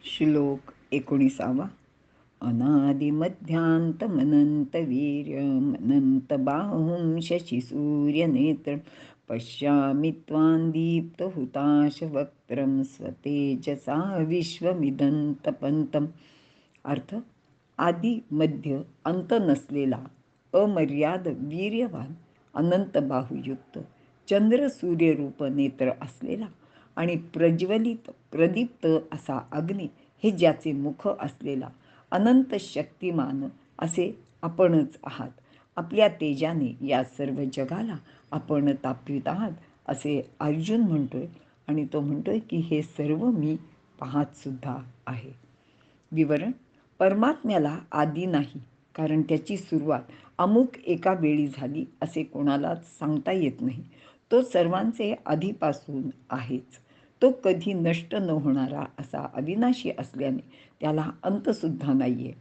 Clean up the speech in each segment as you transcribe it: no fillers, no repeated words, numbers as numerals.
श्लोक 19. अनादिमध्यान्तमनन्तवीर्यमनन्तबाहुं शशिसूर्यनेत्रं पश्यामि त्वां दीप्तहुताशवक्त्रं स्वतेजसा विश्वमिदन्तपन्तम्. अर्थ: आदि मध्य अंत नसलेला, अमर्याद वीर्यवान, अनंत बाहुयुक्त, चंद्र सूर्यरूप नेत्र असलेला आणि प्रज्वलित प्रदीप्त असा अग्नी हे ज्याचे मुख असलेला अनंत शक्तिमान असे आपणच आहात. आपल्या तेजाने या सर्व जगाला आपण तापवित आहात असे अर्जुन म्हणतोय आणि तो म्हणतोय की हे सर्व मी पाहत सुद्धा आहे. विवरण: परमात्म्याला आदी नाही, कारण त्याची सुरुवात अमुक एका वेळी झाली असे कोणालाच सांगता येत नाही. तो सर्वांचे आधीपासून आहेच. तो कधी नष्ट न होणारा असा अविनाशी असल्याने त्याला अंतसुद्धा नाही आहे.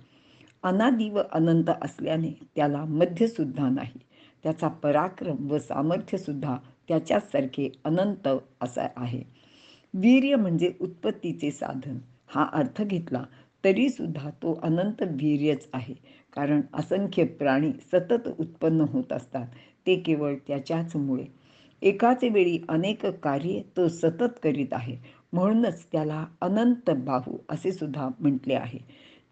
अनादि व अनंत असल्याने त्याला मध्यसुद्धा नाही. त्याचा पराक्रम व सामर्थ्यसुद्धा त्याच्यासारखे अनंत असा आहे. वीर्य म्हणजे उत्पत्तीचे साधन हा अर्थ घेतला तरीसुद्धा तो अनंत वीर्यच आहे, कारण असंख्य प्राणी सतत उत्पन्न होत असतात ते केवळ त्याच्याच मुळे. एकाच वेळी अनेक कार्ये तो सतत करीत आहे, म्हणूनच त्याला अनंत बाहू असे सुद्धा म्हटले आहे.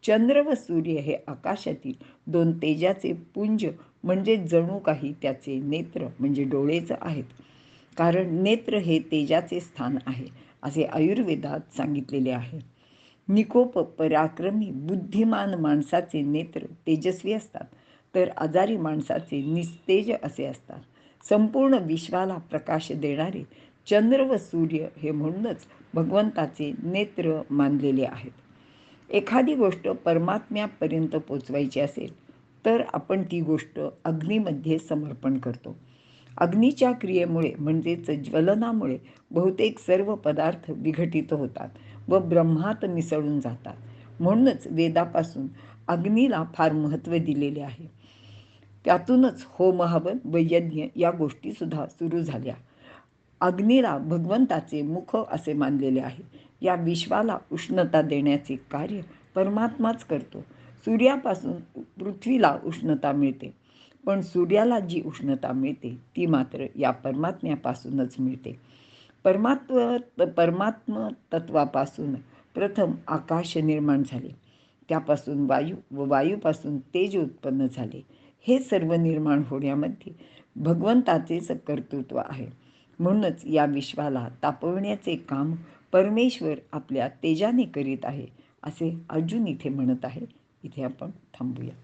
चंद्र व सूर्य हे आकाशातील दोन तेजाचे पुंज म्हणजे जणू काही त्याचे नेत्र म्हणजे डोळेच आहेत, कारण नेत्र हे तेजाचे स्थान आहे असे आयुर्वेदात सांगितलेले आहे. निकोप पराक्रमी बुद्धिमान माणसाचे नेत्र तेजस्वी असतात, तर आजारी माणसाचे निस्तेज असे असतात. संपूर्ण विश्वाला प्रकाश देणारे चंद्र व सूर्य हे म्हणूनच भगवंताचे नेत्र मानलेले आहेत. एखादी गोष्ट परमात्म्यापर्यंत पोचवायची असेल तर आपण ती गोष्ट अग्नीमध्ये समर्पण करतो. अग्नीच्या क्रियेमुळे म्हणजेच ज्वलनामुळे बहुतेक सर्व पदार्थ विघटित होतात व ब्रह्मात मिसळून जातात. म्हणूनच वेदापासून अग्नीला फार महत्त्व दिलेले आहे. त्यातूनच होम हवन व यज्ञ या गोष्टीसुद्धा सुरू झाल्या. अग्नीला भगवंताचे मुख असे मानलेले आहे. या विश्वाला उष्णता देण्याचे कार्य परमात्माच करतो. सूर्यापासून पृथ्वीला उष्णता मिळते, पण सूर्याला जी उष्णता मिळते ती मात्र या परमात्म्यापासूनच मिळते. परमात्म तत्वापासून प्रथम आकाश निर्माण झाले, त्यापासून वायू व वायूपासून तेज उत्पन्न झाले. हे सर्व निर्माण होण्यामध्ये भगवंताचेच कर्तृत्व आहे. म्हणूनच या विश्वाला तापवण्याचे काम परमेश्वर आपल्या तेजाने करीत आहे असे अर्जुन इथे म्हणत आहे. इथे आपण थांबूया.